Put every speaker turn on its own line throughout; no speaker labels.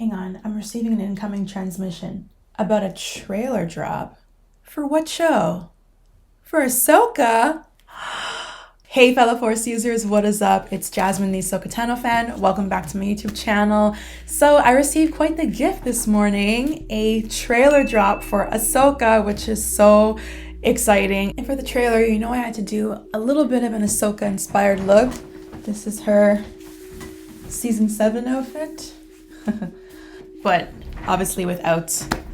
Hang on, I'm receiving an incoming transmission about a trailer drop. For what show? For Ahsoka? Hey fellow Force users, what is up? It's Jasmine, the AhsokaTanoFan. Welcome back to my YouTube channel. So I received quite the gift this morning, a trailer drop for Ahsoka, which is so exciting. And for the trailer, you know I had to do a little bit of an Ahsoka inspired look. This is her season 7 outfit. But obviously without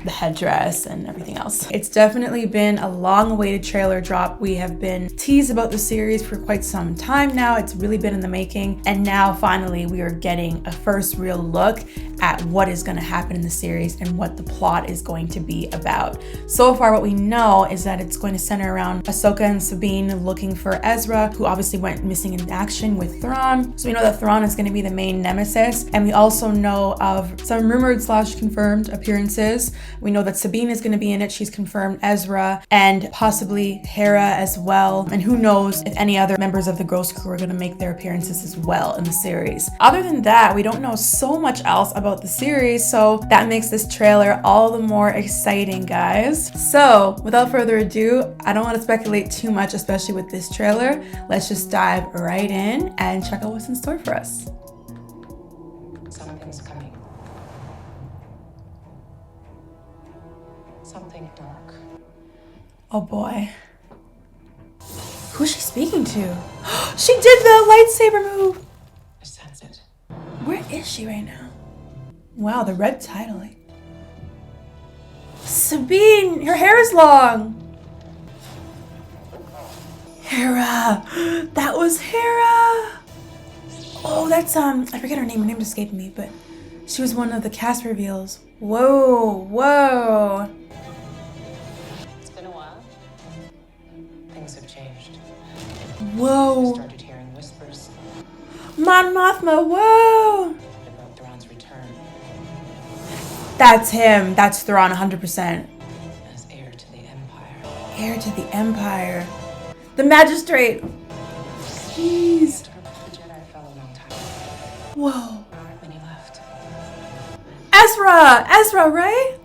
the headdress and everything else. It's definitely been a long-awaited trailer drop. We have been teased about the series for quite some time now. It's really been in the making. And now finally we are getting a first real look at what is going to happen in the series and what the plot is going to be about. So far what we know is that it's going to center around Ahsoka and Sabine looking for Ezra, who obviously went missing in action with Thrawn. So we know that Thrawn is going to be the main nemesis. And we also know of some rumored / confirmed appearances. We know that Sabine is going to be in it. She's confirmed Ezra and possibly Heir as well. And who knows if any other members of the Ghost Crew are going to make their appearances as well in the series. Other than that, we don't know so much else about the series, so that makes this trailer all the more exciting, guys. So without further ado, I don't want to speculate too much, especially with this trailer. Let's just dive right in and check out what's in store for us.
Something's coming. Something dark.
Oh boy. Who's she speaking to? She did the lightsaber move!
I sense it.
Where is she right now? Wow, the red titling. Sabine! Her hair is long! Hera! That was Hera! Oh, that's, I forget her name. Her name escaped me, but she was one of the cast reveals. Whoa, whoa.
It's been a while. Things have changed.
Whoa.
I started hearing whispers
Mon Mothma, whoa.
about Thrawn's return
That's him. That's Thrawn, 100%.
as heir to the Empire.
Heir to the Empire. The Magistrate. Jeez.
The Jedi fell a long time
Whoa.
when he left.
Ezra, right?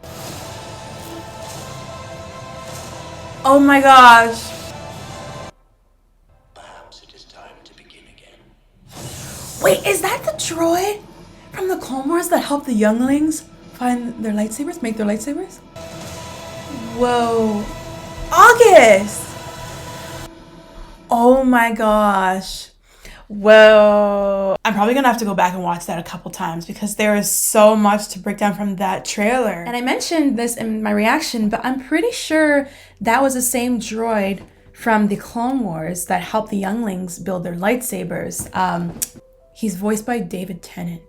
Oh my gosh.
Perhaps it is time to begin again.
Wait, is that the droid from the Clone Wars that helped the younglings find their lightsabers, make their lightsabers? Whoa. August! Oh my gosh. Whoa. I'm probably gonna have to go back and watch that a couple times because there is so much to break down from that trailer. And I mentioned this in my reaction, but I'm pretty sure that was the same droid from the Clone Wars that helped the younglings build their lightsabers. He's voiced by David Tennant.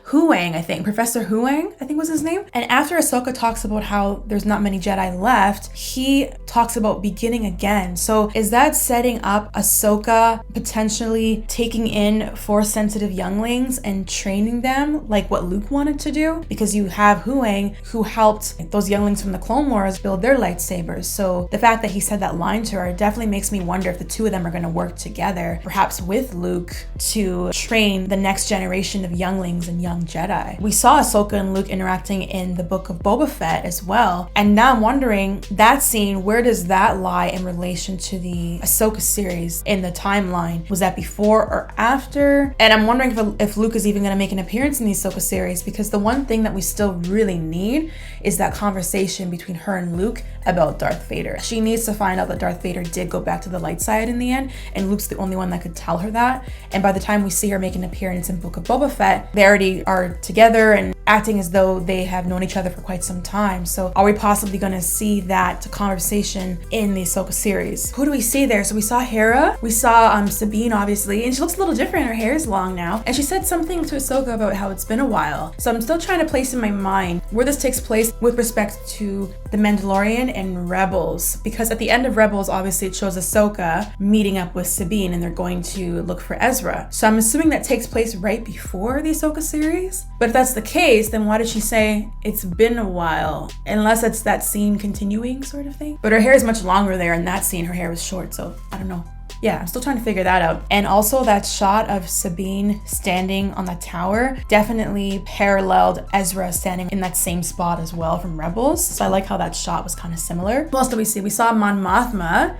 Huang, I think. Professor Huang, I think was his name. And after Ahsoka talks about how there's not many Jedi left, he talks about beginning again. So is that setting up Ahsoka potentially taking in Force-sensitive younglings and training them like what Luke wanted to do? Because you have Huang who helped those younglings from the Clone Wars build their lightsabers. So the fact that he said that line to her definitely makes me wonder if the two of them are going to work together, perhaps with Luke, to train the next generation of younglings and young Jedi. We saw Ahsoka and Luke interacting in the book of Boba Fett as well. And now I'm wondering, that scene, where does that lie in relation to the Ahsoka series in the timeline? Was that before or after? And I'm wondering if Luke is even going to make an appearance in the Ahsoka series, because the one thing that we still really need is that conversation between her and Luke about Darth Vader. She needs to find out that Darth Vader did go back to the light side in the end, and Luke's the only one that could tell her that. And by the time we see her make an appearance in Book of Boba Fett, they already are together and acting as though they have known each other for quite some time. So are we possibly going to see that conversation in the Ahsoka series? Who do we see there? So we saw Hera, we saw Sabine obviously, and she looks a little different. Her hair is long now, and she said something to Ahsoka about how it's been a while. So I'm still trying to place in my mind where this takes place with respect to The Mandalorian and Rebels, because at the end of Rebels obviously it shows Ahsoka meeting up with Sabine and they're going to look for Ezra. So I'm assuming that takes place right before the Ahsoka series. But if that's the case, then why did she say it's been a while? Unless it's that scene continuing sort of thing. But her hair is much longer there. In that scene, her hair was short, so I don't know. Yeah, I'm still trying to figure that out. And also that shot of Sabine standing on that tower definitely paralleled Ezra standing in that same spot as well from Rebels. So I like how that shot was kind of similar. What else did we see? We saw Mon Mothma,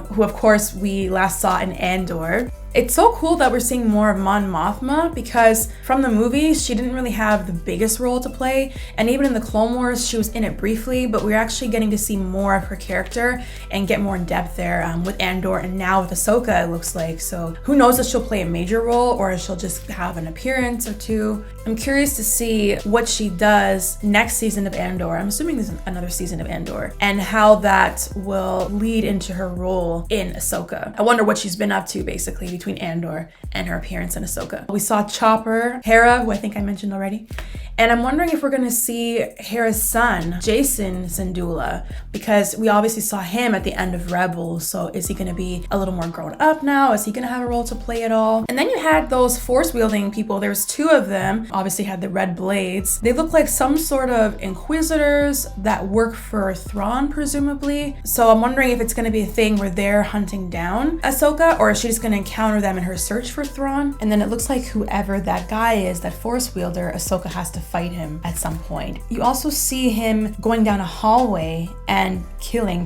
who of course we last saw in Andor. It's so cool that we're seeing more of Mon Mothma because from the movies, she didn't really have the biggest role to play. And even in the Clone Wars, she was in it briefly, but we're actually getting to see more of her character and get more in depth there with Andor and now with Ahsoka, it looks like. So who knows if she'll play a major role or if she'll just have an appearance or two. I'm curious to see what she does next season of Andor. I'm assuming there's another season of Andor and how that will lead into her role in Ahsoka. I wonder what she's been up to basically between Andor and her appearance in Ahsoka. We saw Chopper, Hera, who I think I mentioned already. And I'm wondering if we're gonna see Hera's son, Jason Syndulla, because we obviously saw him at the end of Rebels. So is he gonna be a little more grown up now? Is he gonna have a role to play at all? And then you had those force wielding people. There's two of them, obviously had the red blades. They look like some sort of inquisitors that work for Thrawn, presumably. So I'm wondering if it's gonna be a thing where they're hunting down Ahsoka, or is she just gonna encounter them in her search for Thrawn? And then it looks like whoever that guy is, that force wielder, Ahsoka has to fight him at some point. You also see him going down a hallway and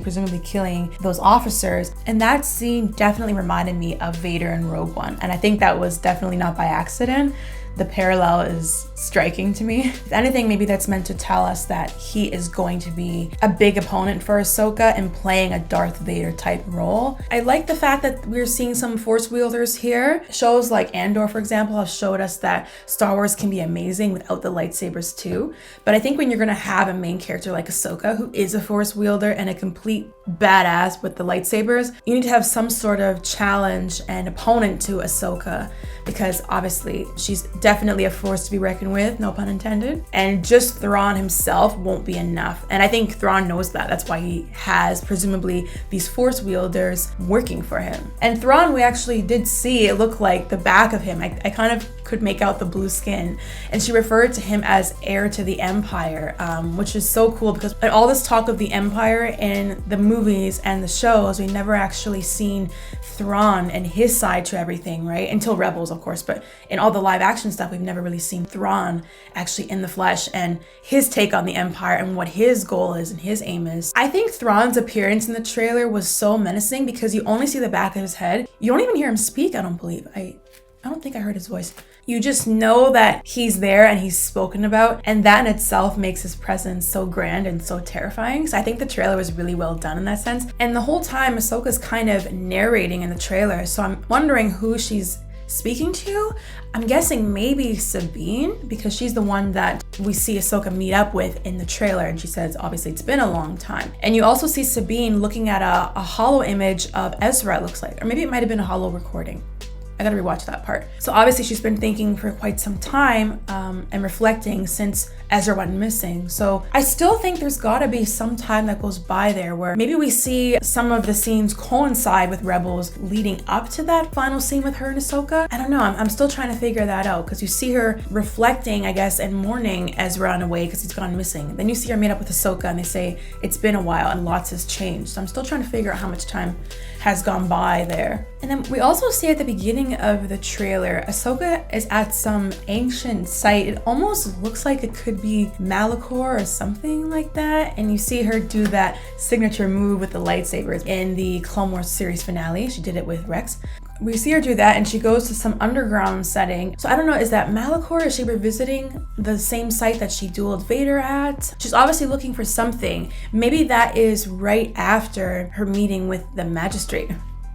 presumably killing those officers. And that scene definitely reminded me of Vader in Rogue One. And I think that was definitely not by accident. The parallel is striking to me. If anything, maybe that's meant to tell us that he is going to be a big opponent for Ahsoka and playing a Darth Vader type role. I like the fact that we're seeing some force wielders here. Shows like Andor, for example, have showed us that Star Wars can be amazing without the lightsabers too. But I think when you're gonna have a main character like Ahsoka, who is a force wielder and a complete badass with the lightsabers, you need to have some sort of challenge and opponent to Ahsoka, because obviously she's definitely a force to be reckoned with, no pun intended. And just Thrawn himself won't be enough. And I think Thrawn knows that. That's why he has presumably these force wielders working for him. And Thrawn, we actually did see, it looked like the back of him. I kind of could make out the blue skin. And she referred to him as heir to the Empire, which is so cool because all this talk of the Empire in the movies and the shows, we never actually seen Thrawn and his side to everything, right? Until Rebels, of course, but in all the live action stuff, we've never really seen Thrawn actually in the flesh and his take on the Empire and what his goal is and his aim is. I think Thrawn's appearance in the trailer was so menacing because you only see the back of his head. You don't even hear him speak, I don't believe. I don't think I heard his voice. You just know that he's there and he's spoken about, and that in itself makes his presence so grand and so terrifying. So I think the trailer was really well done in that sense. And the whole time, Ahsoka's kind of narrating in the trailer, so I'm wondering who she's speaking to. I'm guessing maybe Sabine, because she's the one that we see Ahsoka meet up with in the trailer, and she says obviously it's been a long time. And you also see Sabine looking at a holo image of Ezra, it looks like, or maybe it might have been a holo recording. I gotta rewatch that part. So obviously she's been thinking for quite some time and reflecting since Ezra went missing. So I still think there's gotta be some time that goes by there where maybe we see some of the scenes coincide with Rebels leading up to that final scene with her and Ahsoka. I don't know, I'm still trying to figure that out because you see her reflecting, I guess, and mourning Ezra in a way because he's gone missing. Then you see her meet up with Ahsoka and they say it's been a while and lots has changed. So I'm still trying to figure out how much time has gone by there. And then we also see at the beginning of the trailer, Ahsoka is at some ancient site. It almost looks like it could be Malachor or something like that. And you see her do that signature move with the lightsabers in the Clone Wars series finale. She did it with Rex. We see her do that and she goes to some underground setting. So I don't know, is that Malachor? Is she revisiting the same site that she dueled Vader at? She's obviously looking for something. Maybe that is right after her meeting with the magistrate.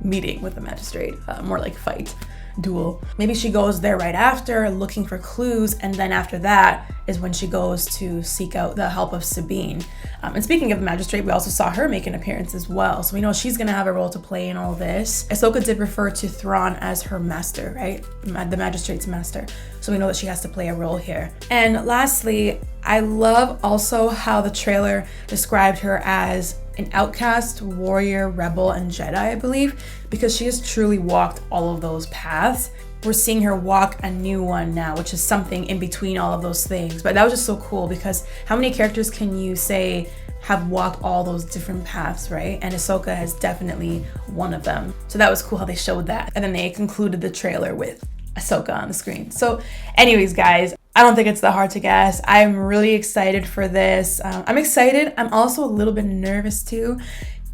More like fight, duel. Maybe she goes there right after looking for clues, and then after that is when she goes to seek out the help of Sabine. And speaking of the magistrate, we also saw her make an appearance as well, so we know she's gonna have a role to play in all this. Ahsoka did refer to Thrawn as her master, right? The magistrate's master. So we know that she has to play a role here. And lastly, I love also how the trailer described her as an outcast, warrior, rebel, and Jedi, I believe, because she has truly walked all of those paths. We're seeing her walk a new one now, which is something in between all of those things. But that was just so cool because how many characters can you say have walked all those different paths, right? And Ahsoka is definitely one of them. So that was cool how they showed that. And then they concluded the trailer with Ahsoka on the screen. So anyways, guys, I don't think it's that hard to guess. I'm really excited for this. I'm excited. I'm also a little bit nervous too.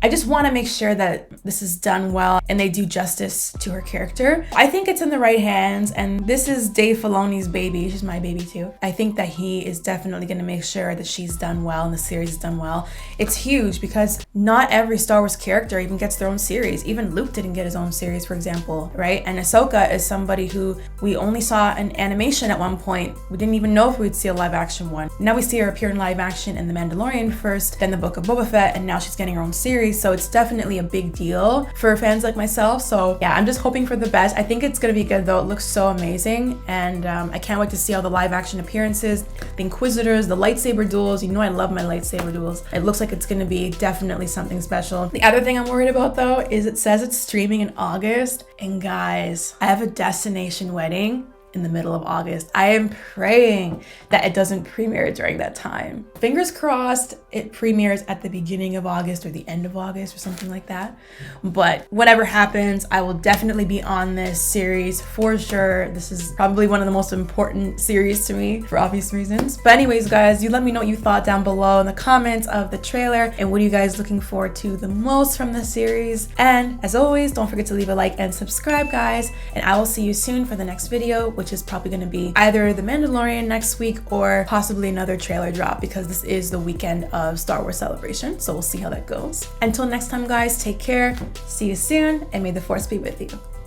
I just want to make sure that this is done well and they do justice to her character. I think it's in the right hands, and this is Dave Filoni's baby. She's my baby too. I think that he is definitely going to make sure that she's done well and the series is done well. It's huge because not every Star Wars character even gets their own series. Even Luke didn't get his own series, for example, right? And Ahsoka is somebody who we only saw an animation at one point. We didn't even know if we'd see a live action one. Now we see her appear in live action in The Mandalorian first, then the Book of Boba Fett, and now she's getting her own series. So it's definitely a big deal for fans like myself. So yeah, I'm just hoping for the best. I think it's gonna be good though. It looks so amazing, and I can't wait to see all the live action appearances, the Inquisitors, the lightsaber duels. You know I love my lightsaber duels. It looks like it's gonna be definitely something special. The other thing I'm worried about though is it says it's streaming in August, and guys, I have a destination wedding in the middle of August. I am praying that it doesn't premiere during that time. Fingers crossed it premieres at the beginning of August or the end of August or something like that. But whatever happens, I will definitely be on this series for sure. This is probably one of the most important series to me for obvious reasons. But anyways, guys, you let me know what you thought down below in the comments of the trailer, and what are you guys looking forward to the most from this series. And as always, don't forget to leave a like and subscribe, guys, and I will see you soon for the next video, which is probably going to be either The Mandalorian next week or possibly another trailer drop, because this is the weekend of Star Wars Celebration. So we'll see how that goes. Until next time, guys, take care, see you soon, and may the Force be with you.